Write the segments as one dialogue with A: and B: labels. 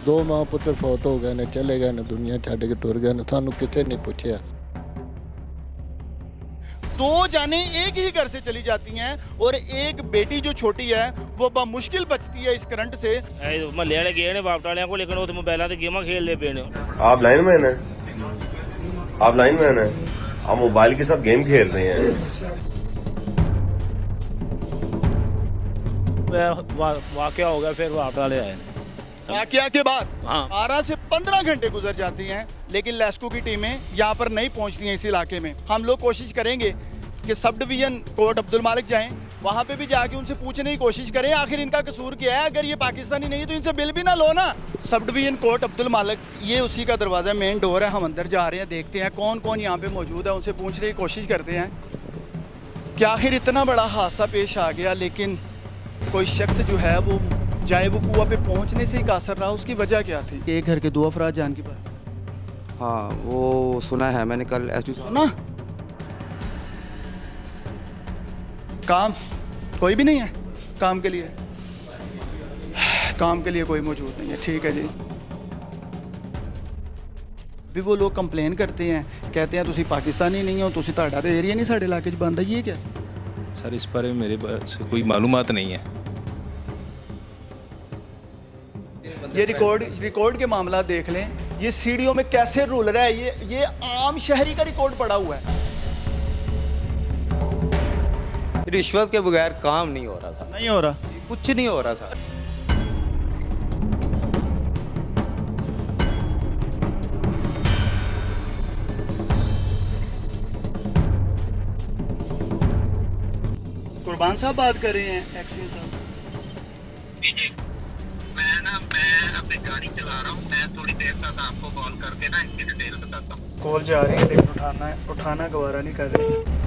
A: दो माँ पुत्र फौत हो गए ने, चले गए ने, दुनिया छड्ड के टुर गए ने, सानू किसी ने पूछा।
B: दो जाने एक ही घर से चली जाती हैं और एक बेटी जो छोटी है वो मुश्किल बचती है इस करंट से।
C: महल्ले वाले गए ने बाप वाले को, लेकिन वो मोबाइलों से गेमां खेलते पे ने।
D: आप लाइन मैन हैं, आप लाइन मैन हैं, आप मोबाइल के साथ गेम खेल रहे हैं।
C: वाकया हो गया, फिर बाप वाले आए।
B: वाकया के बाद
C: हाँ।
B: 12 से 15 घंटे गुजर जाती हैं, लेकिन लेस्को की टीमें यहाँ पर नहीं पहुँचती हैं इस इलाके में। हम लोग कोशिश करेंगे कि सब डिवीजन कोर्ट अब्दुल मालिक जाएं, वहाँ पे भी जाके उनसे पूछने की कोशिश करें आखिर इनका कसूर क्या है। अगर ये पाकिस्तानी नहीं है तो इनसे बिल भी ना लो ना। सब डिवीजन कोर्ट अब्दुल मालिक, ये उसी का दरवाज़ा, मेन डोर है। हम अंदर जा रहे हैं, देखते हैं कौन कौन यहाँ पे मौजूद है, उनसे पूछने की कोशिश करते हैं कि आखिर इतना बड़ा हादसा पेश आ गया, लेकिन कोई शख्स जो है वो जाए वो कुआं पे पहुंचने से ही कासर रहा। उसकी वजह क्या थी? एक घर के 2 अफराद जान की बात।
E: हाँ, वो सुना है मैंने, कल ऐसी
B: सुना। काम कोई भी नहीं है काम के लिए, काम के लिए कोई मौजूद नहीं है। ठीक है जी। भी वो लोग कंप्लेन करते हैं, कहते हैं तुसी पाकिस्तानी नहीं हो, तुसी ताड़ा ते एरिया नहीं साढ़े इलाके च बंद है। ये क्या
F: सर, इस पर मेरे पास कोई मालूमात नहीं है।
B: ये रिकॉर्ड के मामला देख लें, ये सीढ़ियों में कैसे रुल रहा है। ये आम शहरी का रिकॉर्ड पड़ा हुआ है।
E: रिश्वत के बगैर काम नहीं हो रहा था,
B: नहीं हो रहा,
E: कुछ नहीं हो रहा था।
B: कुर्बान साहब बात कर रहे हैं, एक्सीन साहब।
G: मैं अपनी गाड़ी चला रहा हूँ, मैं थोड़ी देर तक आपको कॉल करके ना इसकी डिटेल बताता हूँ।
B: कॉल जा रही है लेकिन उठाना गवारा नहीं कर रही।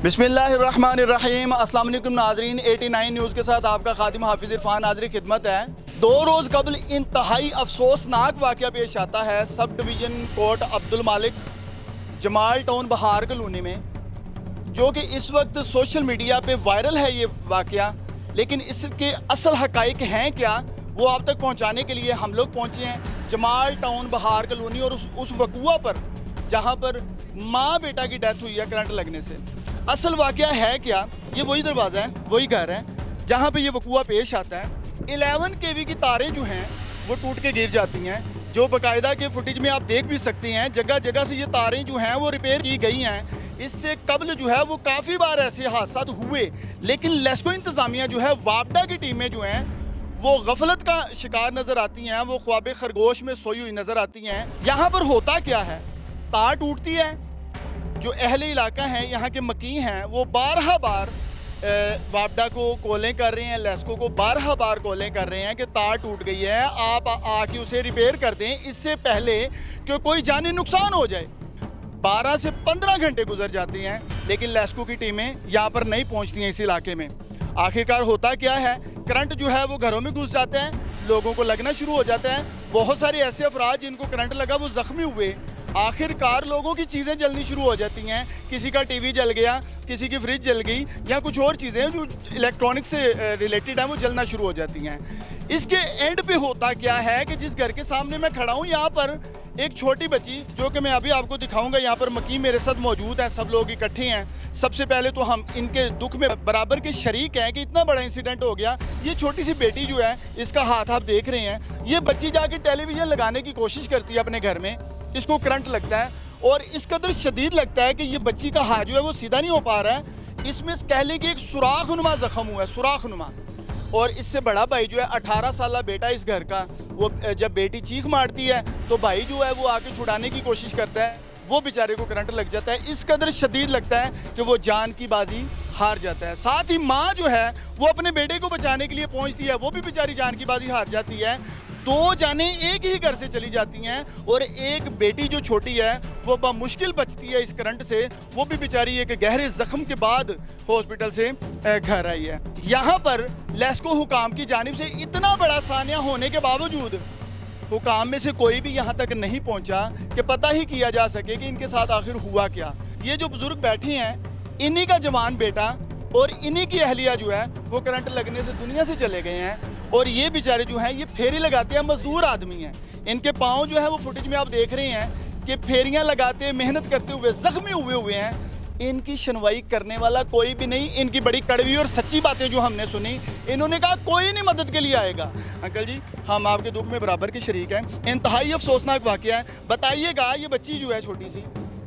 B: बिस्मिल्लाहिर्रहमानिर्रहीम। अस्सलाम वालेकुम नाजरीन, 89 न्यूज़ के साथ आपका खादिम हाफिज़ इरफान हाज़िर खिदमत है। 2 रोज़ कबल इंतहाई अफसोसनाक वाक़या पेश आता है सब डिवीज़न कोर्ट अब्दुल मालिक, जमाल टाउन बहार कॉलोनी में, जो कि इस वक्त सोशल मीडिया पे वायरल है ये वाक़या। लेकिन इसके असल हक़ाइक़ हैं क्या, वो आप तक पहुँचाने के लिए हम लोग पहुँचे हैं जमाल टाउन बहार कॉलोनी और उस वक़ूआ पर जहाँ पर माँ बेटा की डेथ हुई है करंट लगने से। असल वाक़या है क्या? ये वही दरवाज़ा है, वही घर है जहाँ पे ये वक़ूआ पेश आता है। 11 kV की तारें जो हैं वो टूट के गिर जाती हैं, जो बाकायदा के फुटेज में आप देख भी सकते हैं। जगह जगह से ये तारें जो हैं वो रिपेयर की गई हैं। इससे कबल जो है वो काफ़ी बार ऐसे हादसा हुए, लेकिन लेस्को इंतज़ामिया जो है, वापडा की टीमें जो हैं वो गफलत का शिकार नज़र आती हैं, वो ख्वाब खरगोश में सोई हुई नज़र आती हैं। यहाँ पर होता क्या है, तार टूटती है, जो अहले इलाका हैं, यहाँ के मकीन हैं, वो 12 बार वापडा को कॉलें कर रहे हैं, लेस्को को 12 बार कॉलें कर रहे हैं कि तार टूट गई है, आप आके उसे रिपेयर कर दें इससे पहले कि कोई जानी नुकसान हो जाए। 12 से 15 घंटे गुजर जाते हैं, लेकिन लेस्को की टीमें यहाँ पर नहीं पहुँचती हैं इस इलाके में। आखिरकार होता क्या है, करंट जो है वो घरों में घुस जाता है, लोगों को लगना शुरू हो जाता है। बहुत सारे ऐसे अफराद जिनको करंट लगा वो ज़ख्मी हुए। आखिरकार लोगों की चीज़ें जलनी शुरू हो जाती हैं, किसी का टीवी जल गया, किसी की फ्रिज जल गई, या कुछ और चीज़ें जो इलेक्ट्रॉनिक से रिलेटेड हैं वो जलना शुरू हो जाती हैं। इसके एंड पे होता क्या है कि जिस घर के सामने मैं खड़ा हूँ, यहाँ पर एक छोटी बच्ची, जो कि मैं अभी आपको दिखाऊंगा, यहाँ पर मकीन मेरे साथ मौजूद हैं, सब लोग इकट्ठे हैं। सबसे पहले तो हम इनके दुख में बराबर के शरीक हैं कि इतना बड़ा इंसिडेंट हो गया। ये छोटी सी बेटी जो है, इसका हाथ आप देख रहे हैं, ये बच्ची जाके टेलीविज़न लगाने की कोशिश करती है अपने घर में, इसको करंट लगता है और इस कदर शदीद लगता है कि ये बच्ची का हाथ जो है वो सीधा नहीं हो पा रहा है। इसमें कह लें कि एक सुराखनुमा ज़ख्म हुआ है, सुराखनुमा। और इससे बड़ा भाई जो है, 18 साल बेटा इस घर का, वो जब बेटी चीख मारती है तो भाई जो है वो आके छुड़ाने की कोशिश करता है। वो बेचारे को करंट लग जाता है। इस कदर शदीद लगता है कि वो जान की बाजी हार जाता है। साथ ही माँ जो है वो अपने बेटे को बचाने के लिए पहुंचती है, वो भी बेचारी जान की बाजी हार जाती है। दो जाने एक ही घर से चली जाती हैं और एक बेटी जो छोटी है वो मुश्किल बचती है इस करंट से, वो भी बेचारी एक गहरे जख्म के बाद हॉस्पिटल से घर आई है। यहाँ पर लेस्को हुकाम की जानिब से इतना बड़ा सानिया होने के बावजूद हुकाम में से कोई भी यहाँ तक नहीं पहुँचा कि पता ही किया जा सके कि इनके साथ आखिर हुआ क्या। ये जो बुजुर्ग बैठे हैं, इन्हीं का जवान बेटा और इन्हीं की अहलिया जो है वो करंट लगने से दुनिया से चले गए हैं। और ये बेचारे जो हैं ये फेरी लगाते हैं, मजदूर आदमी हैं। इनके पाँव जो है वो फुटेज में आप देख रहे हैं कि फेरियाँ लगाते, मेहनत करते हुए जख्मी हुए हैं। इनकी सुनवाई करने वाला कोई भी नहीं। इनकी बड़ी कड़वी और सच्ची बातें जो हमने सुनी, इन्होंने कहा कोई नहीं मदद के लिए आएगा। अंकल जी, हम आपके दुख में बराबर के शरीक हैं। इंतहाई अफसोसनाक वाक़या है। बताइएगा, ये बच्ची जो है छोटी सी,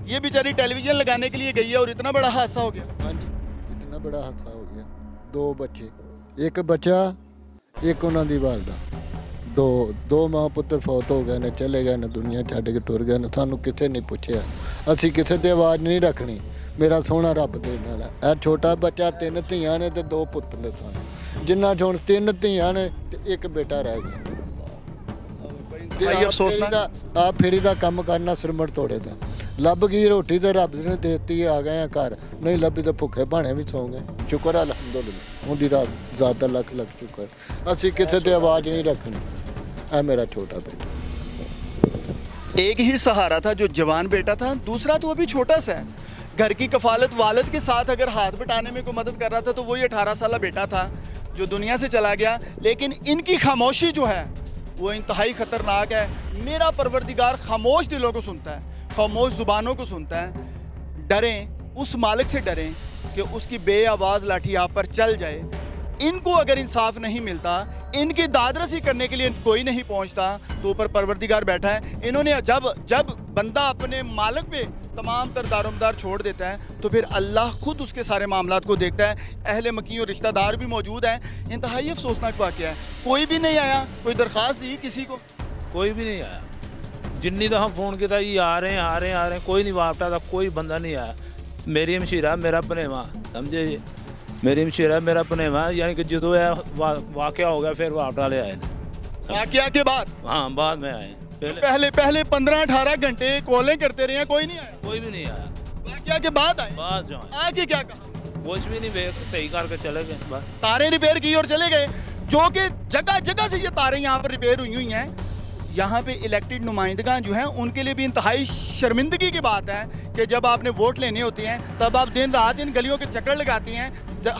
B: ये बेचारी टेलीविज़न लगाने के लिए गई है और इतना बड़ा हादसा हो गया।
A: हाँ जी, इतना बड़ा हादसा हो गया। दो बच्चे, एक बच्चा एक उन्हों की वालदा, दो माँ पुत्र फौत हो गए ने, चले गए ने, दुनिया छड्ड के टुर गए ने। सानू किसी ने पूछया, असी किसी ते आवाज़ नहीं रखनी। मेरा सोहना रब देने वाला है। छोटा बच्चा, 3 ਧੀਆਂ ने ते 2 पुत्र ने सन। जिन्ना हुण 3 ਧੀਆਂ ने ते एक बेटा रह गया। आ फेरी का काम करना सिरमड़ तोड़े दा। लभ गई रोटी तो रब ने देती, आ गए हैं घर। नहीं लभी तो भुखे भाणे भी सौ गए। शुक्र अलहमदुलिल्लाह, उनकी ज़ात दा लख लख शुक्र। असी किसी ते आवाज़ नहीं रखनी। है मेरा छोटा बेटा।
B: एक ही सहारा था जो जवान बेटा था, दूसरा तो अभी छोटा सा है। घर की कफालत वालिद के साथ अगर हाथ बटाने में कोई मदद कर रहा था तो वही 18 साल बेटा था जो दुनिया से चला गया। लेकिन इनकी खामोशी जो है वो इंतहाई ख़तरनाक है। मेरा परवरदिगार खामोश दिलों को सुनता है, खामोश ज़ुबानों को सुनता है। डरें, उस मालिक से डरें कि उसकी बेआवाज़ लाठी आप पर चल जाए। इनको अगर इंसाफ नहीं मिलता, इनकी दादरसी करने के लिए कोई नहीं पहुंचता, तो ऊपर परवरदिगार बैठा है। इन्होंने जब बंदा अपने मालिक पे तमाम तर दारोमदार छोड़ देता है तो फिर अल्लाह खुद उसके सारे मामलात को देखता है। अहले मकी और रिश्तेदार भी मौजूद हैं। इंतहाई अफसोसनाक वाक़या है। कोई भी नहीं आया, कोई दरख्वास्त दी किसी को?
H: कोई भी नहीं आया। जिन्नी तो हम फ़ोन किया, ये आ रहे हैं, कोई नहीं वापटा था, कोई बंदा नहीं आया। मेरी मशीरा मेरा भनेवा, समझे, मेरी मशीरा मेरा भनेवा। यानी कि जो है वाक़या हो गया फिर वापटा ले आए।
B: वाक़या के बाद?
H: हाँ, बाद में आए।
B: पहले 15-18 घंटे कॉलें करते रहे हैं, कोई नहीं आया?
H: कोई भी नहीं आया।
B: वाक़या के बाद आए?
H: बाद जो
B: आके क्या कहा?
H: कुछ भी नहीं, सही करके चले गए बस।
B: तारें रिपेयर की और चले गए, जो कि जगह जगह से ये तारें यहाँ पर रिपेयर हुई हैं। यहाँ पे इलेक्टेड नुमाइंदगान जो हैं उनके लिए भी इंतहाई शर्मिंदगी की बात है कि जब आपने वोट लेने होते हैं तब आप दिन रात इन गलियों के चक्कर लगाती हैं।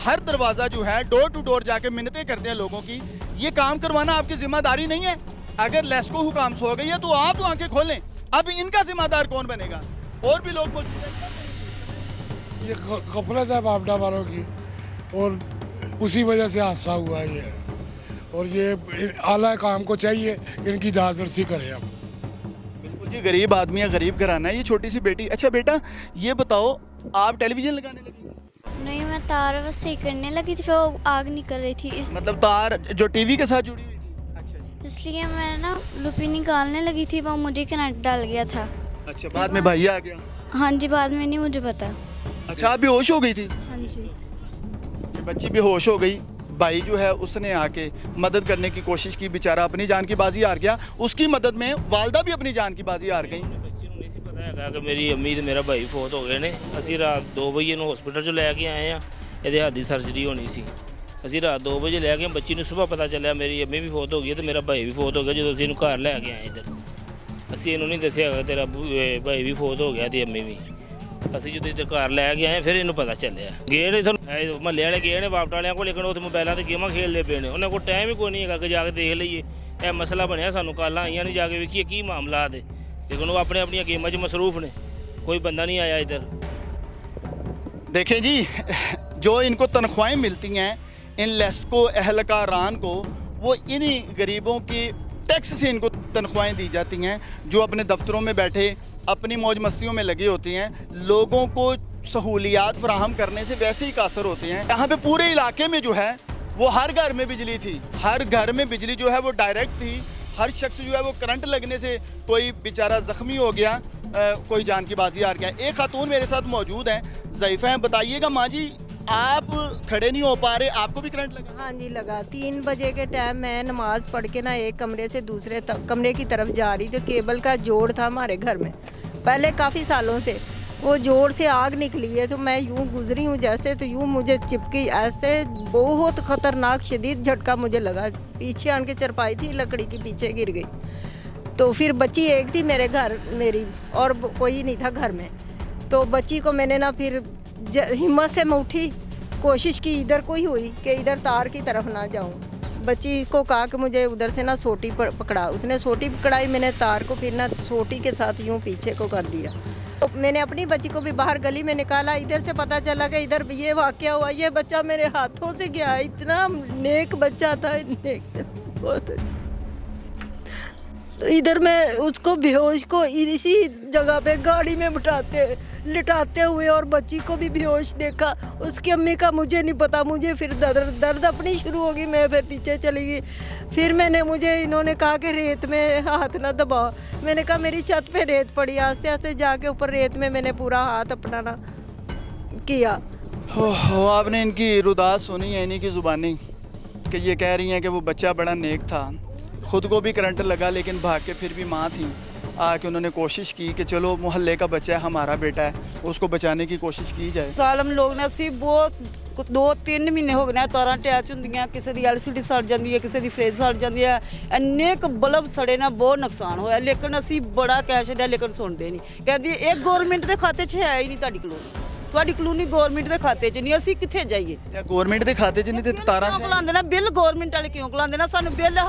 B: हर दरवाज़ा जो है डोर टू डोर जाके मिन्नतें करते हैं लोगों की। ये काम करवाना आपकी जिम्मेदारी नहीं है? अगर लेस्को हुकाम सो गई है तो आप तो आंखें खोलें। अब इनका जिम्मेदार कौन बनेगा? और भी लोग मौजूद हैं।
I: ये गफलत है बापडा वालों की और उसी वजह से हादसा हुआ है ये। और ये आला काम को चाहिए कि इनकी दादरसी करें। अब
B: बिल्कुल जी, गरीब आदमी है, गरीब घराना है। ये छोटी सी बेटी। अच्छा बेटा, ये बताओ, आप टेलीविज़न लगाने लगी?
J: नहीं, मैं तार बस सही करने लगी थी, फिर वो आग निकल रही थी।
B: मतलब तार जो टीवी के साथ जुड़ी हुई थी? अच्छा,
J: इसलिए मैं ना लुपी निकालने लगी थी, वो मुझे करंट डाल गया था।
B: अच्छा, बाद में भाई आ गया?
J: हाँ जी, बाद में नहीं मुझे पता।
B: अच्छा, आप बेहोश हो गई थी?
J: हाँ जी।
B: ये बच्ची बेहोश हो गई। भाई जो है उसने आके मदद करने की कोशिश की, बेचारा अपनी जान की बाजी हार गया। उसकी मदद में वालदा भी अपनी जान की बाजी हार गई।
C: ਬੱਚੀ ਨੂੰ ਨਹੀਂ ਸੀ ਪਤਾ ਹੈਗਾ ਕਿ ਮੇਰੀ ਅੰਮੀ ਤੇ ਮੇਰਾ ਭਾਈ ਫੌਤ ਹੋ ਗਏ ਨੇ। ਅਸੀਂ ਰਾਤ 2 ਵਜੇ ਨੂੰ ਹਸਪੀਟਲ 'ਚ ਲੈ ਕੇ ਆਏ ਆ। ਇਹਦੇ ਹੱਥ ਦੀ ਸਰਜਰੀ ਹੋਣੀ ਸੀ। ਅਸੀਂ ਰਾਤ 2 ਵਜੇ ਲੈ ਕੇ ਬੱਚੀ ਨੂੰ ਸਵੇਰ ਪਤਾ ਚੱਲਿਆ ਮੇਰੀ ਅੰਮੀ ਵੀ ਫੌਤ ਹੋ ਗਈ ਤੇ ਮੇਰਾ ਭਾਈ ਵੀ ਫੌਤ ਹੋ ਗਿਆ। ਜਦੋਂ ਅਸੀਂ ਇਹਨੂੰ ਘਰ ਲੈ ਕੇ ਆਏ ਇੱਧਰ, ਅਸੀਂ ਇਹਨੂੰ ਨਹੀਂ ਦੱਸਿਆ ਹੈਗਾ ਤੇਰਾ ਭਾਈ ਵੀ ਫੌਤ ਹੋ ਗਿਆ ਤੇ ਅੰਮੀ ਵੀ। ਅਸੀਂ ਜਦੋਂ ਇੱਧਰ ਘਰ ਲੈ ਕੇ ਆਏ ਫਿਰ ਇਹਨੂੰ ਪਤਾ ਚੱਲਿਆ। ਗਏ ਨੇ ਤੁਹਾਨੂੰ ਮਹੱਲੇ ਵਾਲੇ ਗਏ ਨੇ ਵਾਪਟ ਵਾਲਿਆਂ ਕੋਲ, ਲੇਕਿਨ ਉੱਥੇ ਮੋਬਾਈਲਾਂ 'ਤੇ ਗੇਮਾਂ ਖੇਡਦੇ ਪਏ ਨੇ। ਉਹਨਾਂ ਕੋਲ ਟਾਈਮ ਹੀ ਕੋਈ ਨਹੀਂ ਹੈਗਾ ਕਿ ਜਾ ਕੇ ਦੇਖ ਲਈਏ। ਇਹ ਮਸਲਾ ਬਣਿਆ, ਸਾਨੂੰ ਕਾਲਾਂ ਆਈਆਂ ਨੇ ਜਾ ਕੇ ਵੇਖੀਏ ਕੀ ਮਾਮਲਾ ਹੈ। लेकिन वो अपने अपनी गेमां च मसरूफ़ ने, कोई बंदा नहीं आया इधर।
B: देखें जी, जो इनको तनख्वाहें मिलती हैं इन लेस्को अहलकारान को, वो इन्हीं गरीबों की टैक्स से इनको तनख्वाहें दी जाती हैं, जो अपने दफ्तरों में बैठे अपनी मौज मस्तियों में लगे होते हैं। लोगों को सहूलियात फराहम करने से वैसे ही कासर होते हैं। यहाँ पे पूरे इलाके में जो है वो हर घर में बिजली थी, हर घर में बिजली जो है वो डायरेक्ट थी। हर शख्स जो है वो करंट लगने से कोई बेचारा ज़ख्मी हो गया। कोई जान की बाजी हार गया। एक खातून मेरे साथ मौजूद हैं, ज़ईफ़ा हैं। बताइएगा माँ जी, आप खड़े नहीं हो पा रहे, आपको भी करंट लगा?
K: हाँ जी लगा। 3 बजे के टाइम मैं नमाज़ पढ़ के ना एक कमरे से दूसरे कमरे की तरफ जा रही थी। केबल का जोड़ था हमारे घर में पहले काफ़ी सालों से, वो जोड़ से आग निकली है तो मैं यूँ गुजरी हूँ जैसे, तो यूँ मुझे चिपकी, ऐसे बहुत ख़तरनाक शदीद झटका मुझे लगा। पीछे आन के चरपाई थी लकड़ी की, पीछे गिर गई। तो फिर बच्ची एक थी मेरे घर मेरी, और कोई नहीं था घर में। तो बच्ची को मैंने ना फिर हिम्मत से मैं उठी, कोशिश की इधर कोई हुई कि इधर तार की तरफ ना जाऊं। बच्ची को कहा कि मुझे उधर से ना सोटी पकड़ा, उसने सोटी पकड़ाई, मैंने तार को फिर ना सोटी के साथ यूं पीछे को कर दिया। तो मैंने अपनी बच्ची को भी बाहर गली में निकाला। इधर से पता चला कि इधर ये वाक़या हुआ। ये बच्चा मेरे हाथों से गया, इतना नेक बच्चा था, नेक, बहुत अच्छा। तो इधर मैं उसको बेहोश को इसी जगह पे गाड़ी में लिटाते हुए और बच्ची को भी बेहोश देखा। उसकी अम्मी का मुझे नहीं पता, मुझे फिर दर्द अपनी शुरू होगी, मैं फिर पीछे चली गई। फिर मुझे इन्होंने कहा कि रेत में हाथ ना दबाओ। मैंने कहा मेरी छत पे रेत पड़ी, आस्ते आस्ते जाके ऊपर रेत में मैंने पूरा हाथ अपना ना किया।
B: हो आपने इनकी रुदास सुनी है, इन्हीं की ज़ुबानी, कि ये कह रही हैं कि वो बच्चा बड़ा नेक था, खुद को भी करंट लगा लेकिन भाग के फिर भी माँ थी, आके उन्होंने कोशिश की कि चलो मोहल्ले का बच्चा है, हमारा बेटा है, उसको बचाने की कोशिश की जाए।
K: सालम लोग ने ਅਸੀਂ ਬਹੁਤ 2-3 ਮਹੀਨੇ ਹੋ ਗਏ ਨੇ ਤਾਰਾਂ ਅਟੈਚ ਹੁੰਦੀਆਂ, ਕਿਸੇ ਦੀ LCD ਸੜ ਜਾਂਦੀ ਹੈ, ਕਿਸੇ ਦੀ ਫ੍ਰਿਜ ਸੜ ਜਾਂਦੀ ਹੈ, ਇੰਨੇ ਕੁ ਬਲਬ ਸੜੇ ਨਾਲ ਬਹੁਤ ਨੁਕਸਾਨ ਹੋਇਆ। ਲੇਕਿਨ ਅਸੀਂ ਬੜਾ ਕੈਸ਼ ਛੱਡਿਆ ਲੇਕਿਨ ਸੁਣਦੇ ਨਹੀਂ। ਕਹਿੰਦੀ ਇਹ ਗਵਰਨਮੈਂਟ ਦੇ ਖਾਤੇ 'ਚ ਹੈ ਹੀ ਨਹੀਂ ਤੁਹਾਡੀ ਕਲੋਨੀ ਗਵਰਨਮੈਂਟ ਦੇ ਖਾਤੇ 'ਚ ਨਹੀਂ, ਅਸੀਂ ਕਿੱਥੇ ਜਾਈਏ?
B: ਗਵਰਨਮੈਂਟ ਦੇ ਖਾਤੇ 'ਚ ਨਹੀਂ ਤੇ ਤਾਰਾਂ
K: ਖਲਾਉਂਦੇ ਨਾ ਬਿੱਲ, ਗਵਰਨਮੈਂਟ ਵਾਲੇ ਕਿਉਂ ਖਲਾਉਂਦੇ ਨਾ? ਸਾਨੂੰ ਬਿੱਲ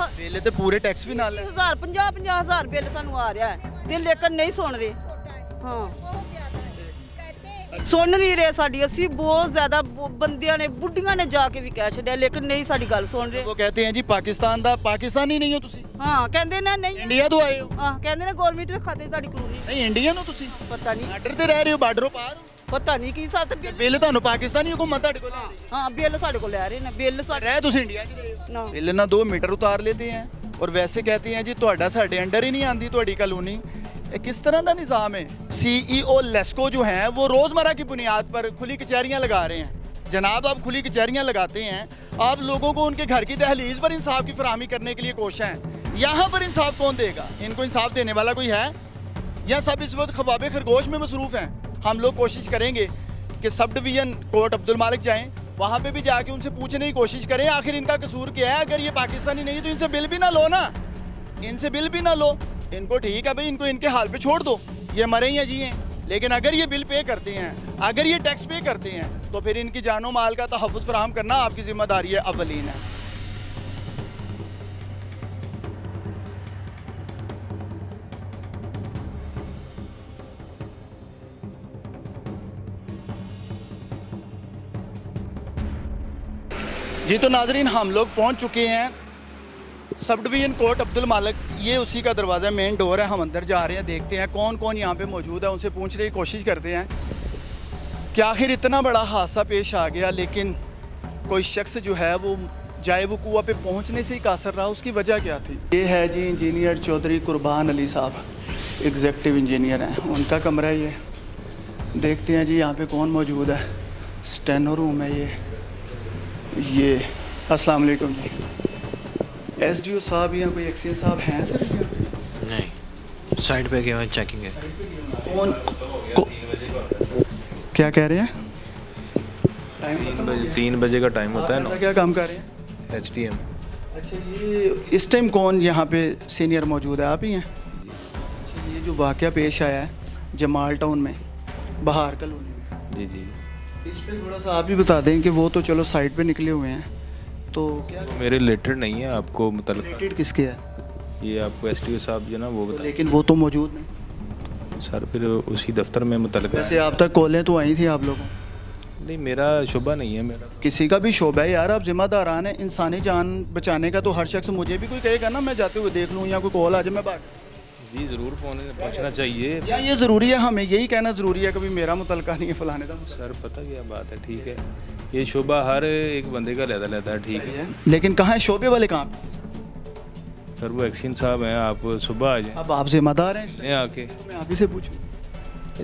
B: ਤੇ ਪੂਰੇ ਟੈਕਸ ਵੀ ਨਾਲ
K: 50,000 ਬਿੱਲ ਸਾਨੂੰ ਆ ਰਿਹਾ ਹੈ ਤੇ ਲੇਕਿਨ ਨਹੀਂ ਸੁਣ ਰਹੇ। ਹਾਂ ਸੁਣ ਨਹੀਂ ਰਹੇ ਸਾਡੀ। ਅਸੀਂ ਬਹੁਤ ਜ਼ਿਆਦਾ ਬੰਦਿਆਂ ਨੇ, ਬੁੱਢੀਆਂ ਨੇ ਜਾ ਕੇ ਵੀ ਕਹਿ ਛੱਡਿਆ ਲੇਕਿਨ ਨਹੀਂ ਸਾਡੀ ਗੱਲ ਸੁਣ ਰਹੇ।
B: ਉਹ ਕਹਤੇ हैं जी पाकिस्तान ਦਾ ਪਾਕਿਸਤਾਨੀ ਨਹੀਂ ਹੋ ਤੁਸੀਂ?
K: ਹਾਂ ਕਹਿੰਦੇ ਨਾ ਨਹੀਂ,
B: ਇੰਡੀਆ ਤੋਂ ਆਏ ਹੋ?
K: ਹਾਂ ਕਹਿੰਦੇ ਨੇ ਗਵਰਨਮੈਂਟ ਦੇ ਖਾਤੇ ਤੁਹਾਡੀ ਕਲੋਨੀ
B: ਨਹੀਂ ਇੰਡੀਅਨ ਹੋ ਤੁਸੀਂ?
K: ਪਤਾ ਨਹੀਂ,
B: ਬਾਰਡਰ ਤੇ ਰਹਿ ਰਹੇ ਹੋ, ਬਾਰਡਰੋਂ ਪਾਰ ਹੋ?
K: ਪਤਾ ਨਹੀਂ ਕੀ ਸਾਥ
B: ਬਿੱਲ ਤੁਹਾਨੂੰ ਪਾਕਿਸਤਾਨੀ ਹੁਕੂਮਤ ਤੁਹਾਡੇ ਕੋਲ ਲੈ ਰਹੀ ਹੈ?
K: ਹਾਂ ਬਿੱਲ ਸਾਡੇ ਕੋਲ ਲੈ ਰਹੇ ਨੇ, ਬਿੱਲ ਸਾਡੇ
B: ਰਹਿ ਤੁਸੀਂ ਇੰਡੀਆ 'ਚ ਰਹੇ ਹੋ?
K: ਨਾ
B: बिल ना 2 मीटर उतार लेते हैं और वैसे कहते हैं जी ਤੁਹਾਡਾ ਸਾਡੇ अंडर ही नहीं आती ਤੁਹਾਡੀ कॉलोनी। किस तरह का निज़ाम है? CEO लेस्को जो हैं वो रोज़मर्रा की बुनियाद पर खुली कचहरियाँ लगा रहे हैं। जनाब आप खुली कचहरियाँ लगाते हैं, आप लोगों को उनके घर की दहलीज पर इंसाफ की फराहमी करने के लिए कोशिश हैं। यहाँ पर इंसाफ कौन देगा? इनको इंसाफ देने वाला कोई है या सब इस वक्त ख्वाब खरगोश में मसरूफ़ हैं? हम लोग कोशिश करेंगे कि सब डिवीज़न कोर्ट अब्दुल मालिक जाएँ, वहाँ पे भी जाके उनसे पूछने की कोशिश करें आखिर इनका कसूर क्या है। अगर ये पाकिस्तानी नहीं है तो इनसे बिल भी ना लो ना, इनसे बिल भी ना लो। इनको ठीक है भाई, इनको इनके हाल पे छोड़ दो, ये मरें या जिएँ। लेकिन अगर ये बिल पे करते हैं, अगर ये टैक्स पे करते हैं, तो फिर इनकी जानो माल का तहफ़्फ़ुज़ फराहम करना आपकी ज़िम्मेदारी है, अव्वलीन है। जी तो नाजरीन हम लोग पहुंच चुके हैं सब डिवीज़न कोर्ट अब्दुल मालिक। ये उसी का दरवाज़ा, मेन डोर है। हम अंदर जा रहे हैं, देखते हैं कौन कौन यहाँ पे मौजूद है, उनसे पूछने की कोशिश करते हैं कि आखिर इतना बड़ा हादसा पेश आ गया लेकिन कोई शख्स जो है वो जाए वकूआ पे पहुँचने से ही कासर रहा, उसकी वजह क्या थी? ये है जी इंजीनियर चौधरी कुर्बान अली साहब, एग्जेक्टिव इंजीनियर हैं, उनका कमरा है ये। देखते हैं जी यहाँ पे कौन मौजूद है। स्टेनो रूम है ये। अस्सलाम वालेकुम जी। SDO साहब या कोई एक्सीएस साहब हैं सर?
L: नहीं, साइड पे गए हैं, चेकिंग है।
B: कौन क्या कह रहे हैं?
F: 3 बजे का टाइम होता है ना।
B: क्या काम कर रहे हैं?
F: HTM।
B: अच्छा, ये इस टाइम कौन यहाँ पे सीनियर मौजूद है? आप ही हैं? अच्छा, ये जो वाक़या पेश आया है जमाल टाउन में, बहार कॉलोनी में,
F: जी जी,
B: इस पे थोड़ा सा आप भी बता दें कि वो तो चलो साइड पे निकले हुए हैं, तो क्या
F: मेरे रिलेटेड नहीं है, आपको मतलब
B: रिलेटेड किसके है?
F: ये आपको SDO साहब जो ना वो बता।
B: लेकिन वो तो मौजूद नहीं
F: सर, फिर उसी दफ्तर में मुतल्लिक।
B: वैसे आप तक कॉलें तो आई थी आप लोगों?
F: नहीं, मेरा शोबा नहीं है। मेरा
B: किसी का भी शोबा है यार, आप जिम्मेदारान है। इंसानी जान बचाने का तो हर शख्स, मुझे भी कोई कहेगा ना मैं जाते हुए देख लूँ या कोई कॉल आ जाए मैं बात
F: जी ज़रूर पहुँचना चाहिए।
B: या ये ज़रूरी है, हमें यही कहना ज़रूरी है कभी मेरा मुतलका नहीं है फलाने का?
F: सर पता क्या बात है, ठीक है, ये शोबा हर एक बंदे का लेता है, ठीक है,
B: लेकिन कहाँ है शोबे वाले? कहाँ पे?
F: सर वो एक्शन साहब हैं, आप सुबह आ जाएं।
B: अब आप जिम्मेदार हैं
F: ले आके।
B: मैं आप ही से पूछूं।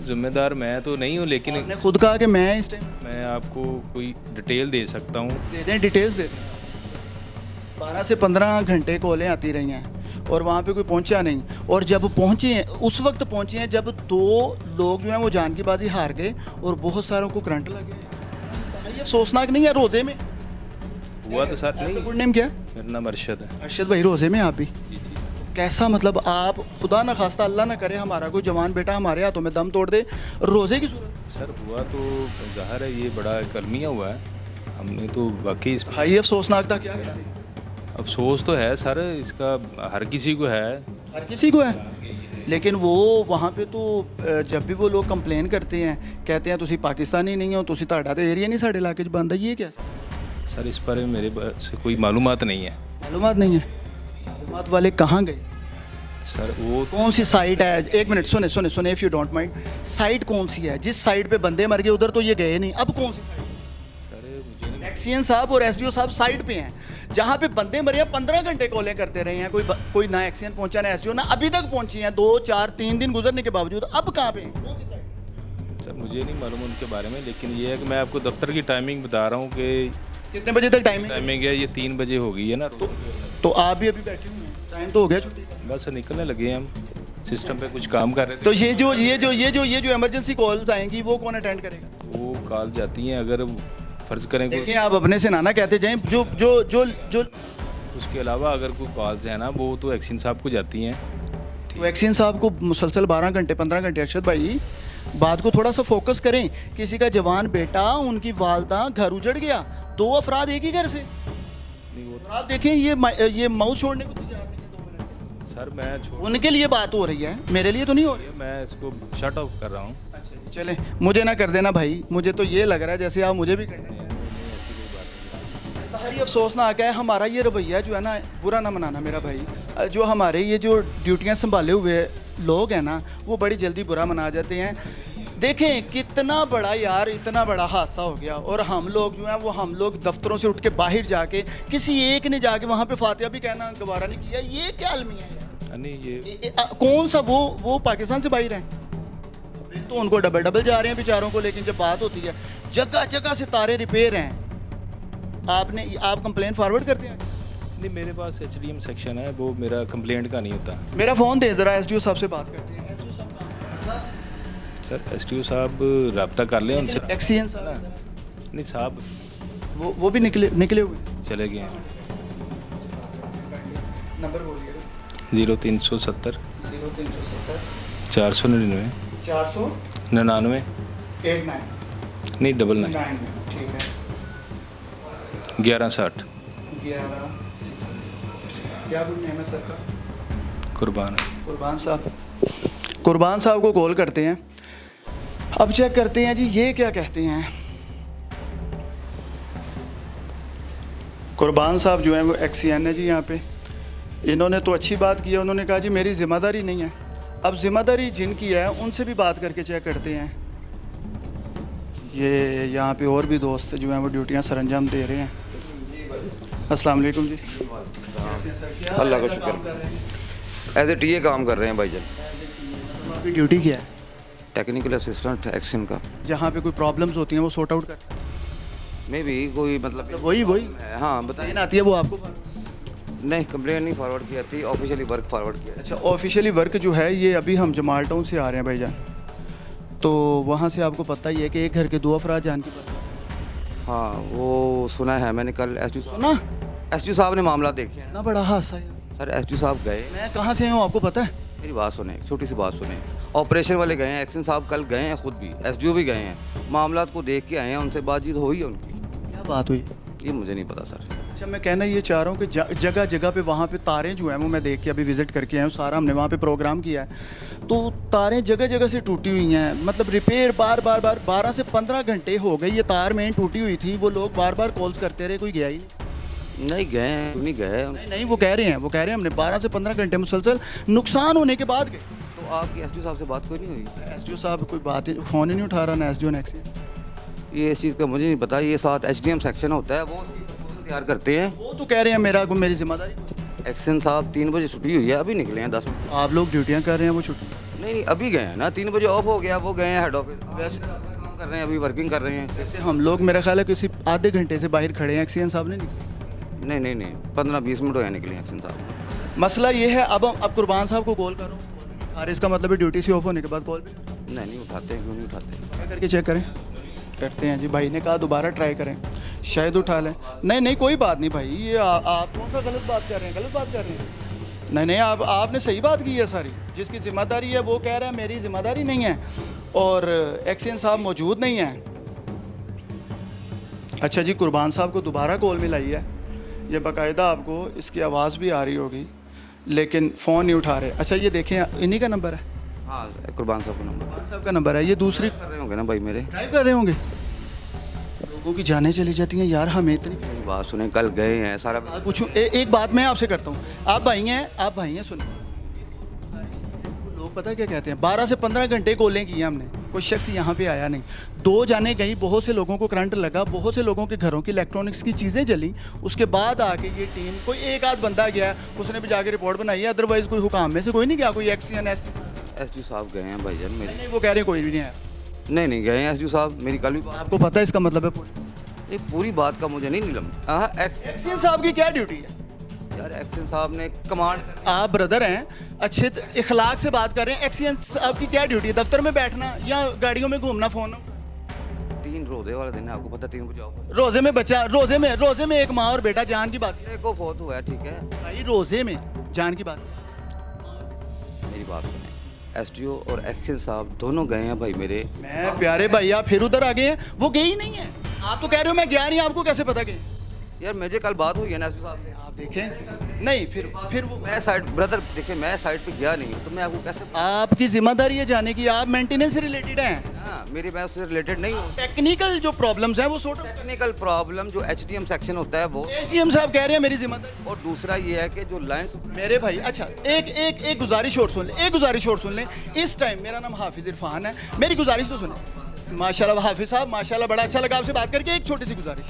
F: जिम्मेदार मैं तो नहीं हूँ, लेकिन
B: आपने खुद कहा कि मैं इस टाइम
F: मैं आपको कोई डिटेल दे सकता हूँ।
B: दे दें, डिटेल्स दे दें। 12 से 15 घंटे कॉलें आती रही हैं और वहाँ पे कोई पहुँचा नहीं, और जब पहुँचे हैं उस वक्त पहुँचे हैं जब 2 लोग जो हैं वो जान की बाजी हार गए और बहुत सारों को करंट लगे। ये अफसोसनाक नहीं है? रोज़े में
F: हुआ तो सर नहीं।
B: गुड नेम क्या है?
F: मेरा नाम अरशद है।
B: अरशद भाई, रोज़े में आप भी
F: जी जी।
B: कैसा, मतलब आप खुदा ना खास्ता अल्लाह ना करे हमारा कोई जवान बेटा हमारे हाथों में दम तोड़ दे, रोज़े की सूरत।
F: सर हुआ तो ज़ाहिर है ये बड़ा कलमिया हुआ है, हमने तो वाकई
B: भाई अफसोसनाक था क्या करें?
F: अफसोस तो है सर, इसका हर किसी को है।
B: हर किसी को है, लेकिन वो वहाँ पे तो जब भी वो लोग कंप्लेन करते हैं कहते हैं तुसी पाकिस्तानी नहीं हो, तुसी ताड़ा तो एरिया नहीं साढ़े इलाके च बंद है। ये क्या
F: सर इस बारे में मेरे से कोई मालूमात नहीं है।
B: मालूमात नहीं है? मालूमात वाले कहाँ गए
F: सर? वो
B: कौन सी साइट है? एक मिनट, सुने सुने सुने, if you don't mind, site कौन सी है? जिस साइट पे बंदे मर गए उधर तो ये गए नहीं, अब कौन सी साइट?
F: सर मुझे
B: एक्सीएन साहब और एसडीओ साहब साइट पे हैं जहाँ पे बंदे मरे हैं। 15 घंटे कॉलें करते रहे हैं, कोई ना एक्सीएन पहुंचा ना एसडीओ, ना अभी तक पहुंची हैं। 2 4 3 दिन गुजरने के बावजूद अब कहाँ पे हैं? कौन सी साइट?
F: सर मुझे नहीं मालूम उनके बारे में, लेकिन ये है कि मैं आपको दफ्तर की टाइमिंग बता रहा हूँ कि
B: कितने बजे तक
F: टाइमिंग है। ये 3 बजे हो गई है ना।
B: तो आप भी अभी बैठे हुए हैं, टाइम तो हो गया छुट्टी का।
F: बस निकलने लगे हैं हम, सिस्टम पे कुछ काम कर रहे थे।
B: तो ये जो इमरजेंसी कॉल्स आएंगी वो कौन अटेंड करेगा?
F: वो कॉल जाती हैं, अगर फर्ज करें
B: देखिए आप अपने से नाना कहते जाएं, जो जो जो जो
F: उसके अलावा अगर कोई कॉल्स है ना वो तो एक्शन साहब को जाती हैं।
B: तो एक्सीन साहब को मुसलसल 12 घंटे 15 घंटे। अरशद भाई बात को थोड़ा सा फोकस करें। किसी का जवान बेटा, उनकी वालदा, घर उजड़ गया, 2 अफराद एक ही घर से। और आप देखें ये माउस छोड़ने को तैयार नहीं है 2 मिनट।
F: सर मैं
B: उनके लिए बात हो रही है, मेरे लिए तो नहीं हो रही।
F: मैं इसको शट ऑफ कर रहा हूँ।
B: अच्छा चले, मुझे ना कर देना भाई, मुझे तो ये लग रहा है जैसे आप मुझे भी कर दें। भाई अफसोसनाक है हमारा ये रवैया जो है ना, बुरा ना मनाना मेरा भाई। जो हमारे ये जो ड्यूटियां संभाले हुए लोग हैं ना, वो बड़ी जल्दी बुरा मना जाते हैं। देखें कितना बड़ा यार, इतना बड़ा हादसा हो गया, और हम लोग जो हैं वो हम लोग दफ्तरों से उठ के बाहर जाके किसी एक ने जाके वहाँ पे फातिहा भी कहना गवारा नहीं किया। ये क्या अलमिया है यार?
F: नहीं ये
B: कौन सा वो पाकिस्तान से बाहर हैं तो उनको डबल जा रहे हैं बेचारों को, लेकिन जब बात होती है जगह जगह से तारे रिपेयर हैं। आप कंप्लेंट फॉरवर्ड करते हैं?
F: नहीं, मेरे पास HDM सेक्शन है, वो मेरा कंप्लेंट का नहीं होता।
B: मेरा फ़ोन दे ज़रा, एसडीओ साहब से बात करते हैं।
F: सर एसडीओ साहब रब्ता कर लें उनसे।
B: एक्सीएन साहब
F: नहीं साहब
B: वो भी निकले हुए
F: चले गए हैं।
B: नंबर बोलिए।
F: 0370
B: 0370
F: 499
B: 499 89
F: नहीं 99
B: ठीक है
F: 1160
B: क्या गुड नेम है सर का?
F: कुर्बान
B: कुर्बान साहब को कॉल करते हैं। अब चेक करते हैं जी ये क्या कहते हैं। कुर्बान साहब जो हैं वो एक्सीएन है जी यहाँ पे। इन्होंने तो अच्छी बात की है, उन्होंने कहा जी मेरी ज़िम्मेदारी नहीं है। अब ज़िम्मेदारी जिनकी है उनसे भी बात करके चेक करते हैं। ये यहाँ पे और भी दोस्त जो हैं वो ड्यूटियाँ सरंजाम दे रहे हैं। अस्सलाम वालेकुम जी।
E: अल्लाह का शुक्र। एज ए टीए काम कर रहे हैं भाईजान।
B: आपकी ड्यूटी क्या है?
E: टेक्निकल असिस्टेंट एक्शन का।
B: जहाँ पे कोई प्रॉब्लम्स होती हैं वो सॉर्ट आउट कर
E: मे भी कोई मतलब
B: वही
E: हाँ बताइए
B: आती है वो आपको?
E: नहीं कंप्लेंट नहीं फॉरवर्ड की जाती, ऑफिशियली वर्क फॉरवर्ड किया।
B: अच्छा ऑफिशियली वर्क जो है ये अभी हम जमाल टाउन से आ रहे हैं भाईजान, तो वहाँ से आपको पता ही है कि एक घर के 2 अफराद जान की बात।
E: हाँ वो सुना है मैंने कल। एसडी साहब ने मामला देखे हैं।
B: ना बड़ा हादसा है
E: सर। एसडी साहब गए।
B: मैं कहाँ से हूँ आपको पता है?
E: मेरी बात सुने, छोटी सी बात सुने। ऑपरेशन वाले गए हैं, एक्शन साहब कल गए हैं, खुद भी एसडीओ भी गए हैं, मामला को देख के आए हैं, उनसे बातचीत हुई है उनकी।
B: क्या बात हुई
E: ये मुझे नहीं पता सर।
B: अच्छा मैं कहना ये चाह रहा हूँ कि जगह जगह पे वहाँ पे तारें जो हैं वो मैं देख के अभी विज़िट करके आया हूँ, सारा हमने वहाँ पे प्रोग्राम किया है, तो तारें जगह जगह से टूटी हुई हैं। मतलब रिपेयर बार 12 से 15 घंटे हो गए ये तार मेन टूटी हुई थी। वो लोग बार कॉल्स करते रहे, कोई गया ही
E: नहीं गए
B: नहीं वो कह रहे हैं हमने 12 से 15 घंटे मुसलसल नुकसान होने के बाद गए।
E: तो आपकी एसडीओ साहब से बात कोई नहीं हुई?
B: एसडीओ साहब कोई बात ही फ़ोन ही नहीं उठा रहा ना एसडीओ ने।
E: ये इस चीज़ का मुझे नहीं पता। ये साथ HDM सेक्शन होता है, वो उसकी प्रपोजल तैयार करते हैं।
B: वो तो कह रहे हैं मेरी जिम्मेदारी।
E: एक्शन साहब 3 बजे छुट्टी हुई है, अभी निकले हैं 10 मिनट।
B: आप लोग ड्यूटियाँ कर रहे हैं, वो छुट्टी
E: नहीं नहीं अभी गए हैं ना, 3 बजे ऑफ हो गया, वो गए हैं हेड ऑफिस। वैसे काम कर रहे हैं, अभी वर्किंग कर रहे हैं।
B: जैसे हम लोग मेरा ख्याल है किसी आधे घंटे से बाहर खड़े हैं, एक्सीडेंट साहब ने नहीं।
E: नहीं नहीं नहीं 15-20 मिनट हो गए निकले एक्शन साहब।
B: मसला ये है, अब कुर्बान साहब को कॉल करो और इसका मतलब है ड्यूटी से ऑफ होने के बाद कॉल भी
E: नहीं उठाते हैं, क्यों नहीं उठाते?
B: ट्राई करके चेक करें। करते हैं जी, भाई ने कहा दोबारा ट्राई करें, शायद उठा लें। नहीं कोई बात नहीं भाई, ये आप कौन सा गलत बात कर रहे हैं? गलत बात कर रहे हैं? नहीं आपने सही बात की है सारी। जिसकी ज़िम्मेदारी है वो कह रहा है मेरी ज़िम्मेदारी नहीं है, और एक्शन साहब मौजूद नहीं हैं। अच्छा जी, कुर्बान साहब को दोबारा कॉल मिलाई है, ये बाकायदा आपको इसकी आवाज़ भी आ रही होगी, लेकिन फ़ोन नहीं उठा रहे। अच्छा ये देखें, इन्हीं का नंबर है?
E: हाँ कुर्बान साहब का नंबर।
B: कुर्बान साहब का नंबर है। ये दूसरी
E: कर रहे होंगे ना भाई, मेरे
B: ड्राइव कर रहे होंगे। लोगों की जानें चली जाती हैं यार, हमें इतनी
E: मेरी बात सुने, कल गए हैं सारा
B: पूछूं। एक बात मैं आपसे करता हूँ, आप भाई हैं सुनिए। लोग पता क्या कहते हैं, 12 से 15 घंटे कॉलें की हैं हमने, कोई शख्स यहाँ पे आया नहीं। 2 जाने गई, बहुत से लोगों को करंट लगा, बहुत से लोगों के घरों की इलेक्ट्रॉनिक्स की चीज़ें जली। उसके बाद आके ये टीम, कोई एक आध बंदा गया, उसने भी जाके रिपोर्ट बनाई है, अदरवाइज़ कोई हुकाम में से कोई नहीं गया, कोई एक्सीडेंट ऐसी।
E: एसडीओ साहब गए हैं भाईजान मेरे।
B: नहीं वो कह रहे हैं कोई भी नहीं आया।
E: नहीं गए हैं एसडीओ साहब, मेरी कल भी बात।
B: आपको पता है इसका मतलब है
E: ये पूरी बात का मुझे नहीं नीलम।
B: एक्सीडेंट साहब की क्या ड्यूटी है
E: यार? एक्शन साहब ने कमांड,
B: आप ब्रदर हैं, अच्छे इखलाक से बात कर रहे हैं। एक्सीडेंट साहब की क्या ड्यूटी है? दफ्तर में बैठना या गाड़ियों में घूमना, फ़ोन?
E: 3 रोजे वाला दिन है, आपको पता 3 बजे ऑफ।
B: रोजे में बच्चा, रोजे में एक माँ और बेटा, जान की बात
E: को फोत हुआ है, ठीक है
B: भाई, रोजे में जान की बात।
E: मेरी बात सुने, एसडीओ और एक्शन साहब दोनों गए हैं भाई मेरे।
B: मैं प्यारे भाई, आप फिर उधर आ गए हैं, वो गए ही नहीं है। आप तो कह रहे हो मैं गया नहीं, आपको कैसे पता गए?
E: यार मुझे कल बात हुई है ना एसडीओ साहब से।
B: आप देखें नहीं, फिर वो
E: मैं साइड ब्रदर देखिए, मैं साइड पे गया नहीं हूँ, तो मैं आपको कैसे?
B: आपकी जिम्मेदारी है जाने की, आप मेंटेनेंस से रिलेटेड हैं।
E: हाँ मेरी मैं उससे रिलेटेड नहीं हूँ।
B: टेक्निकल जो प्रॉब्लम्स हैं वो सॉर्ट आउट।
E: टेक्निकल प्रॉब्लम जो एचडीएम सेक्शन होता है वो
B: एचडीएम साहब कह रहे हैं मेरी जिम्मेदारी।
E: और दूसरा ये है कि जो लाइन
B: मेरे भाई, अच्छा एक गुजारिश और सुन लें, इस टाइम मेरा नाम हाफिज इरफान है, मेरी गुजारिश तो सुने। माशाल्लाह हाफिज साहब, माशाल्लाह, बड़ा अच्छा लगा आपसे बात करके। एक छोटी सी गुजारिश,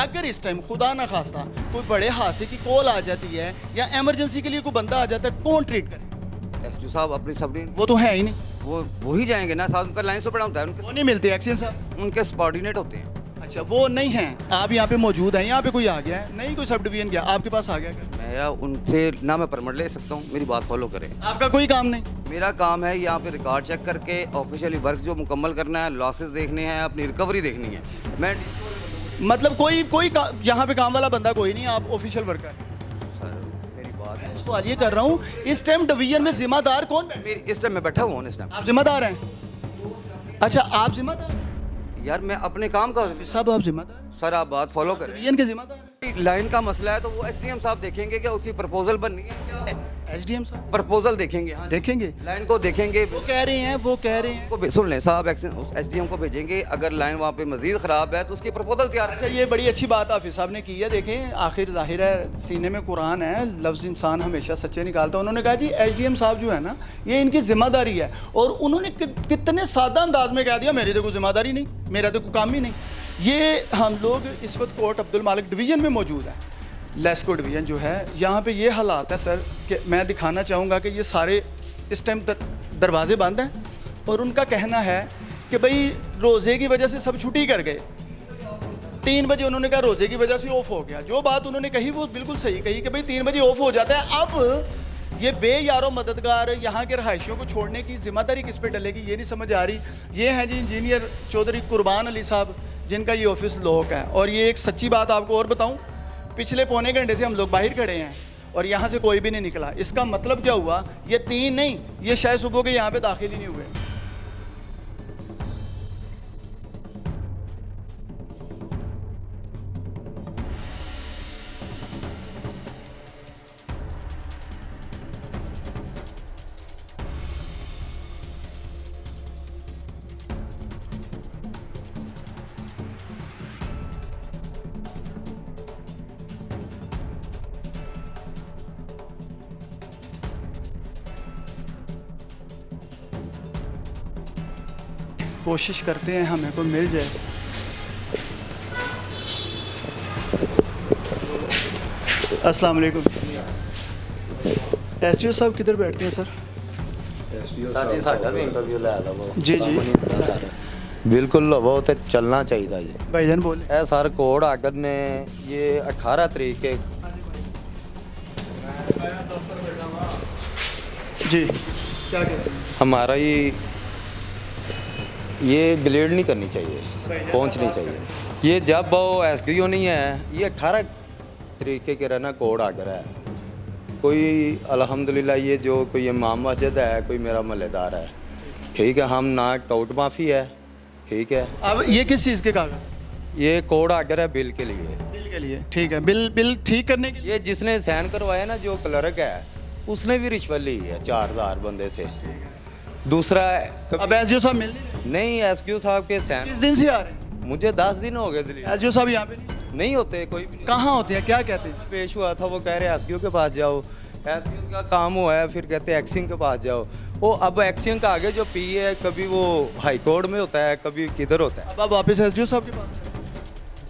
B: अगर इस टाइम खुदा ना खास्ता कोई बड़े हादसे की कॉल आ जाती है या इमरजेंसी के लिए कोई बंदा आ जाता है, कौन ट्रीट करे?
E: एसडीओ साहब अपनी सब,
B: वो तो है ही नहीं,
E: वो ही जाएंगे ना साथ, उनका लाइन से पड़ा होता है,
B: वो नहीं मिलते एक्शन साहब,
E: उनके सबऑर्डिनेट होते हैं।
B: अच्छा वो नहीं हैं, आप यहाँ पे मौजूद हैं, यहाँ पे कोई आ गया है? नहीं कोई सब डिवीजन गया आपके पास आ गया क्या?
E: मेरा उनसे ना मैं परमिट ले सकता हूँ, मेरी बात फॉलो करें।
B: आपका कोई काम नहीं?
E: मेरा काम है यहाँ पे रिकॉर्ड चेक करके ऑफिशियली वर्क जो मुकम्मल करना है, लॉसेस देखने हैं, अपनी रिकवरी देखनी है। मैं
B: मतलब कोई यहाँ पे काम वाला बंदा कोई नहीं, आप ऑफिशियल वर्कर?
E: सर मेरी बात है,
B: सवाल ये कर रहा हूँ, इस टाइम डिवीजन में जिम्मेदार कौन?
E: मेरी इस टाइम मैं बैठा हुआ हूँ इस टाइम।
B: आप जिम्मेदार हैं? अच्छा आप जिम्मेदार?
E: यार मैं अपने काम का
B: सब आप जिम्मेदार?
E: सर आप बात फॉलो करें।
B: डिवीजन के जिम्मेदार?
E: लाइन का मसला है तो वो एसडीएम साहब देखेंगे, क्या उसकी प्रपोजल बननी है क्या?
B: एसडीएम साहब
E: प्रपोजल देखेंगे, हाँ
B: देखेंगे,
E: लाइन को देखेंगे।
B: वो कह रहे हैं
E: को सुन लें साहब, एसडीएम को भेजेंगे, अगर लाइन वहाँ पे मजीद ख़राब है तो उसकी प्रपोजल तैयार।
B: अच्छा ये बड़ी अच्छी बात हाफिज साहब ने की है। देखें आखिर जाहिर है सीने में कुरान है, लफ्ज़ इंसान हमेशा सच्चे निकालता है। उन्होंने कहा जी एसडीएम साहब जो है ना, ये इनकी जिम्मेदारी है, और उन्होंने कितने सादा अंदाज में कह दिया मेरी तो कोई जिम्मेदारी नहीं, मेरा तो कोई काम ही नहीं। ये हम लोग इस वक्त कोर्ट अब्दुल मालिक डिवीज़न में मौजूद है, लेस्को डिवीज़न जो है, यहाँ पे ये हालात है सर कि मैं दिखाना चाहूँगा कि ये सारे इस टाइम दरवाजे बंद हैं, और उनका कहना है कि भाई रोज़े की वजह से सब छुट्टी कर गए। 3 बजे उन्होंने कहा रोज़े की वजह से ऑफ हो गया। जो बात उन्होंने कही वो बिल्कुल सही कही कि भाई 3 बजे ऑफ हो जाता है। अब ये बेयारो मददगार यहाँ के रहायशियों को छोड़ने की जिम्मेदारी किस पे डलेगी, ये नहीं समझ आ रही। ये हैं जी इंजीनियर चौधरी कुर्बान अली साहब, जिनका ये ऑफिस लॉक है। और ये एक सच्ची बात आपको और बताऊँ, पिछले पौने घंटे से हम लोग बाहर खड़े हैं और यहाँ से कोई भी नहीं निकला। इसका मतलब क्या हुआ, ये 3 नहीं, ये शायद सुबह के यहाँ पे दाखिल ही नहीं हुए। कोशिश करते हैं हमें को मिल जाए। अस्सलाम वालेकुम। एसडीओ साहब किधर बैठते हैं सर?
M: ਸਾਡੀ ਸਾਡਾ ਵੀ ਇੰਟਰਵਿਊ ਲੈ ਲਵੋ
B: ਜੀ, ਜੀ।
M: ਬਿਲਕੁਲ ਲਵੋ ਤੇ ਚੱਲਣਾ ਚਾਹੀਦਾ ਜੀ
B: भाईजान बोले
M: ਇਹ ਸਰ ਕੋਡ ਆਗਰ ਨੇ ਇਹ 18 ਤਰੀਕ के
B: जी क्या कहते हैं
M: हमारा ये ब्लेड नहीं करनी चाहिए, पहुंचनी चाहिए। ये जब वो एसडीओ नहीं है, ये 18 तरीके के रहना कोड आगर है। कोई अल्हम्दुलिल्लाह ये जो कोई इमाम मस्जिद है, कोई मेरा महल्लेदार है, ठीक है, हम ना टाउट माफ़ी है, ठीक है।
B: अब ये किस चीज़ के कागज?
M: ये कोड आगर है बिल के लिए।
B: बिल के लिए, ठीक है। बिल ठीक करने के लिए
M: ये जिसने साइन करवाया ना, जो क्लर्क है, उसने भी रिश्वत ली है 4000 बंदे से। दूसरा
B: अब एसडीओ साहब मिल
M: नहीं, एसडीओ साहब के साइन
B: किस दिन से आ रहे हैं?
M: मुझे 10 दिन हो गए इसलिए।
B: एसडीओ साहब यहाँ पे
M: नहीं होते, कोई भी नहीं।
B: कहाँ होते हैं, क्या कहते हैं?
M: पेश हुआ था, वो कह रहे एसडीओ के पास जाओ, एसडीओ का काम हुआ है, फिर कहते हैं एक्सिंग के पास जाओ। वो अब एक्सिंग का आगे जो पी है, कभी वो हाई कोर्ट में होता है, कभी किधर होता है।
B: अब आप वापस एसडीओ साहब के पास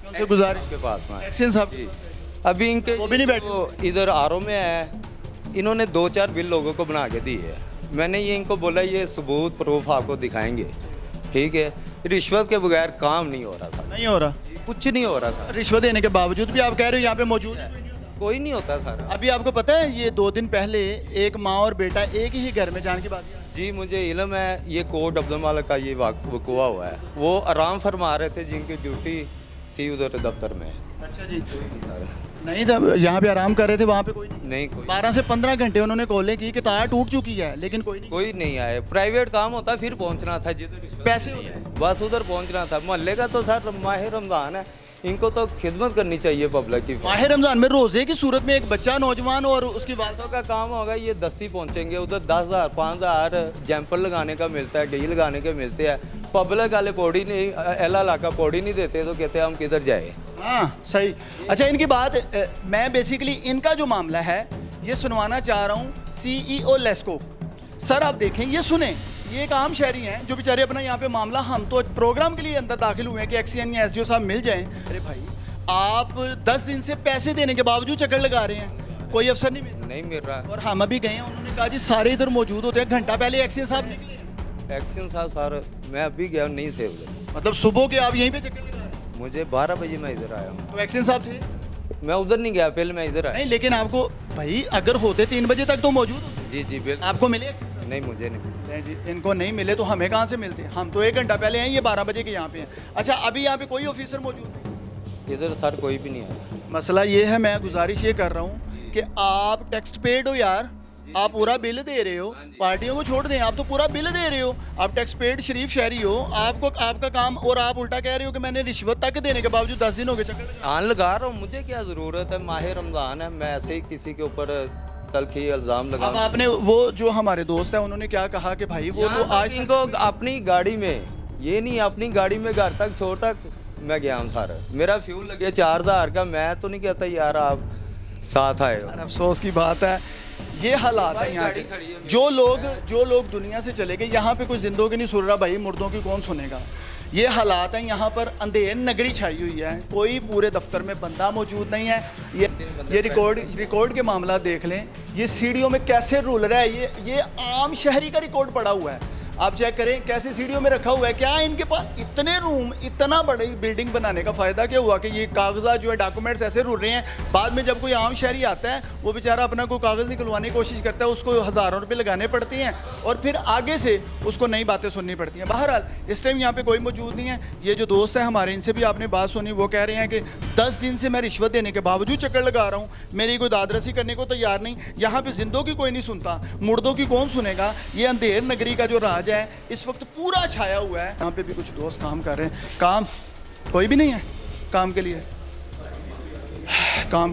B: उनसे गुजारिश
M: के पास में
B: एक्सिंग साहब
M: अभी इनके
B: वो भी नहीं बैठे।
M: वो इधर आरओ में है, इन्होंने 2-4 बिल लोगों को बना के दी है। मैंने ये इनको बोला ये सबूत प्रूफ आपको दिखाएंगे, ठीक है। रिश्वत के बगैर काम नहीं हो रहा था,
B: नहीं हो रहा,
M: कुछ नहीं हो रहा था।
B: रिश्वत देने के बावजूद भी आप कह रहे हो यहाँ पे मौजूद है,
M: कोई नहीं होता सर।
B: अभी आपको पता है ये 2 दिन पहले एक माँ और बेटा एक ही घर में जाने की बात?
M: जी मुझे इल्म है, ये कोर्ट अब्दुल मालिक का ये वक़ुआ हुआ है। वो आराम फरमा रहे थे, जिनकी ड्यूटी थी उधर दफ्तर में।
B: अच्छा जी, नहीं था यहाँ पे आराम कर रहे थे, वहाँ पे कोई
M: नहीं, कोई
B: 12 से 15 घंटे उन्होंने कॉलें की कि तार टूट चुकी है, लेकिन कोई
M: नहीं आए। प्राइवेट काम होता फिर पहुंचना था, जिधर
B: पैसे होते हैं
M: बस उधर पहुंचना था। मोहल्ले का तो सर माह रमज़ान है, इनको तो खिदमत करनी चाहिए पब्लिक की।
B: माह रमज़ान में रोज़े की सूरत में एक बच्चा नौजवान और उसकी वालदा
M: का काम होगा, ये 10 ही पहुँचेंगे, उधर 10,000 5,000 जैम्पर लगाने का मिलता है, गई लगाने के मिलते हैं। पब्लिक वाले पौड़ी नहीं, एला इलाका पौड़ी नहीं देते, तो कहते हैं हम किधर जाए।
B: हाँ सही। अच्छा इनकी बात मैं बेसिकली इनका जो मामला है ये सुनवाना चाह रहा हूँ CEO लेस्को। सर आप देखें, ये सुने, ये एक आम शहरी हैं जो बेचारे अपना यहाँ पे मामला, हम तो प्रोग्राम के लिए अंदर दाखिल हुए हैं कि एक्सीएन या एसडीओ साहब मिल जाएं। अरे भाई आप 10 दिन से पैसे देने के बावजूद चक्कर लगा रहे हैं, कोई अफसर नहीं
M: मिल रहा।
B: और हम अभी गए हैं, उन्होंने कहा जी सारे इधर मौजूद होते हैं, घंटा पहले एक्सीएन साहब निकले।
M: एक्सीएन साहब सर मैं अभी गया नहीं थे उधर।
B: मतलब सुबह के आप यहीं पे चक्कर लगा रहे हैं?
M: मुझे 12 बजे मैं इधर आया हूँ।
B: तो एक्सीएन साहब थे?
M: मैं उधर नहीं गया, पहले मैं इधर आया।
B: नहीं लेकिन आपको भाई अगर होते 3 बजे तक तो मौजूद होते।
M: जी जी बिल्कुल।
B: आपको मिले?
M: नहीं मुझे नहीं
B: नहीं जी, इनको नहीं मिले तो हमें कहाँ से मिलते? हम तो 1 घंटा पहले हैं, ये 12 बजे के यहाँ पे हैं। अच्छा अभी यहाँ पे कोई ऑफिसर मौजूद नहीं?
M: इधर सर कोई भी नहीं आया।
B: मसला ये है, मैं गुजारिश ये कर रहा हूँ कि आप टैक्स पेड हो यार, आप पूरा बिल दे रहे हो, पार्टियों को छोड़ दें, आप तो पूरा बिल दे रहे हो, आप टैक्स पेड शरीफ शहरी हो, आपको आपका काम, और आप उल्टा कह रहे हो कि मैंने रिश्वत तक देने के बावजूद 10 दिन हो गए चक्कर।
M: आन लगा रहा हूँ, मुझे क्या ज़रूरत है, माह रमज़ान है, मैं ऐसे ही किसी के ऊपर तलखी इल्ज़ाम लगा।
B: अब आपने वो जो हमारे दोस्त है उन्होंने क्या कहा कि भाई वो तो आज
M: इनको अपनी गाड़ी में, ये नहीं अपनी गाड़ी में घर तक छोड़ तक मैं गया हूँ सर, मेरा फ्यूल लगे 4000 का, मैं तो नहीं कहता यार आप साथ आए हो।
B: अफसोस की बात है, ये हालात है यहाँ के। जो लोग दुनिया से चले गए, यहाँ पे कोई जिंदों नहीं सुन रहा भाई, मुर्दों की कौन सुनेगा। ये हालात हैं, यहाँ पर अंधेर नगरी छाई हुई है, कोई पूरे दफ्तर में बंदा मौजूद नहीं है। ये रिकॉर्ड के मामला देख लें, ये सीढ़ियों में कैसे रुल रहा है, ये आम शहरी का रिकॉर्ड पड़ा हुआ है, आप चेक करें कैसे सीढ़ियों में रखा हुआ है। क्या इनके पास इतने रूम, इतना बड़ी बिल्डिंग बनाने का फ़ायदा क्या हुआ कि ये कागजात जो है, डॉक्यूमेंट्स ऐसे रुल रहे हैं। बाद में जब कोई आम शहरी आता है, वो बेचारा अपना कोई कागज़ निकलवाने की कोशिश करता है, उसको हज़ारों रुपये लगाने पड़ते हैं और फिर आगे से उसको नई बातें सुननी पड़ती हैं। बहरहाल इस टाइम यहाँ पे कोई मौजूद नहीं है। ये जो दोस्त है हमारे, इनसे भी आपने बात सुनी, वो कह रहे हैं कि 10 दिन से मैं रिश्वत देने के बावजूद चक्कर लगा रहा हूँ, मेरी कोई दादरसी करने को तैयार नहीं। यहाँ पे जिंदों की कोई नहीं सुनता, मुर्दों की कौन सुनेगा। ये अंधेर नगरी का जो राज है इस वक्त पूरा छाया हुआ है। यहाँ पे भी कुछ दोस्त काम कर रहे हैं, काम कोई भी नहीं है, काम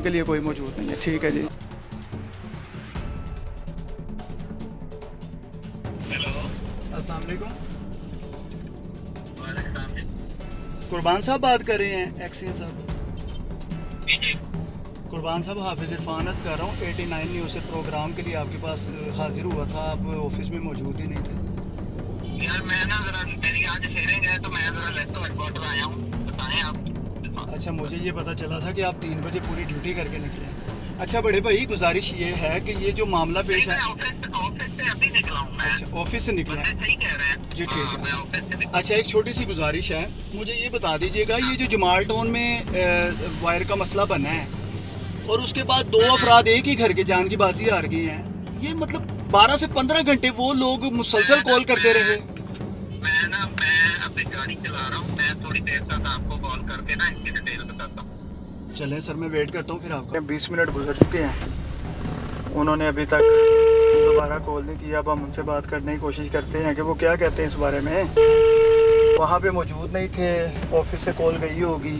B: के लिए कोई मौजूद नहीं है। ठीक है जी। अस्सलाम वालेकुम। कुर्बान साहब बात कर रहे हैं, एक्सीएन साहब। कुर्बान साहब हाफिज़ इरफान अर्ज़ कर रहा हूँ, 89 न्यूज़ से प्रोग्राम के लिए आपके पास हाजिर हुआ था, आप ऑफिस में मौजूद ही नहीं थे।
G: यार मैं ना जरा, मेरी आज शेयरिंग है तो मैं जरा लेफ्ट हेडक्वार्टर आया हूँ, बताएं आप।
B: अच्छा मुझे ये पता चला था कि आप 3 बजे पूरी ड्यूटी करके निकले। अच्छा बड़े भाई, गुजारिश ये है कि ये जो मामला पेश है,
G: ऑफिस से अभी निकला हूँ।
B: अच्छा, ऑफिस से निकला है।
G: सही कह रहे हैं।
B: जी ठीक
G: हाँ, मैं
B: है।
G: ऑफिस से निकला।
B: अच्छा, एक छोटी सी गुजारिश है, मुझे ये बता दीजिएगा, ये जो जमाल टाउन में वायर का मसला बना है और उसके बाद 2 अफराद एक ही घर के जान की बाजी हार गए हैं, ये मतलब 12 से 15 घंटे वो लोग मुसलसल कॉल करते रहे।
G: मैं अपनी गाड़ी चला रहा हूँ, मैं थोड़ी देर तक आपको कॉल करके ना इसकी डिटेल बताता हूँ।
B: चलें सर, मैं वेट करता हूँ फिर आपका। 20 मिनट गुजर चुके हैं, उन्होंने अभी तक दोबारा कॉल नहीं किया। अब हम उनसे बात करने की कोशिश करते हैं कि वो क्या कहते हैं इस बारे में। वहाँ पे मौजूद नहीं थे, ऑफिस से कॉल गई होगी,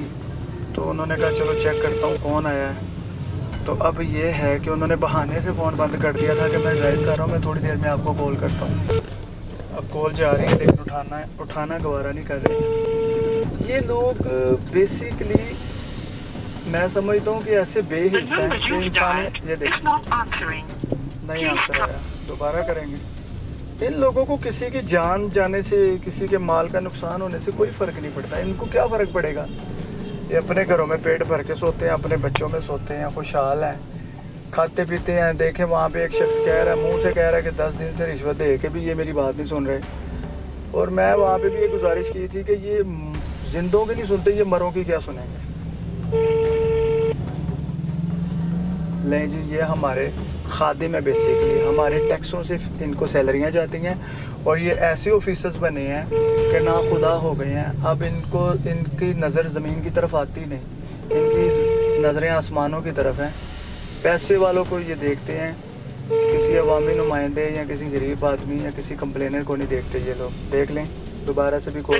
B: तो उन्होंने कहा चलो चेक करता हूँ कौन आया है। तो अब ये है कि उन्होंने बहाने से फ़ोन बंद कर दिया था कि मैं ड्राइव कर रहा हूँ, मैं थोड़ी देर में आपको कॉल करता हूँ। अब कॉल जा रही है लेकिन उठाना गवारा नहीं कर रहे। ये लोग बेसिकली मैं समझता हूँ कि ऐसे बेहिस्सा हैं, बेइंसान हैं। ये देखिए नहीं आंसर आया, दोबारा करेंगे। इन लोगों को किसी की जान जाने से, किसी के माल का नुकसान होने से कोई फ़र्क नहीं पड़ता। इनको क्या फ़र्क पड़ेगा, ये अपने घरों में पेट भर के सोते हैं, अपने बच्चों में सोते हैं, खुशहाल हैं, खाते पीते हैं। देखें वहाँ पे एक शख्स कह रहा है, मुंह से कह रहा है कि 10 दिन से रिश्वत दे के भी ये मेरी बात नहीं सुन रहे। और मैं वहाँ पे भी ये गुजारिश की थी कि ये जिंदों की नहीं सुनते, ये मरों की क्या सुनेंगे। लें जी, ये हमारे खादिम है, बेसिकली हमारे टैक्सों से इनको सैलरियाँ जाती हैं और ये ऐसे ऑफिसर्स बने हैं कि ना खुदा हो गए हैं। अब इनकी नज़र ज़मीन की तरफ आती नहीं, इनकी नज़रें आसमानों की तरफ हैं। पैसे वालों को ये देखते हैं, किसी अवामी नुमाइंदे या किसी गरीब आदमी या किसी कंप्लेनर को नहीं देखते ये लोग। देख लें, दोबारा से भी कॉल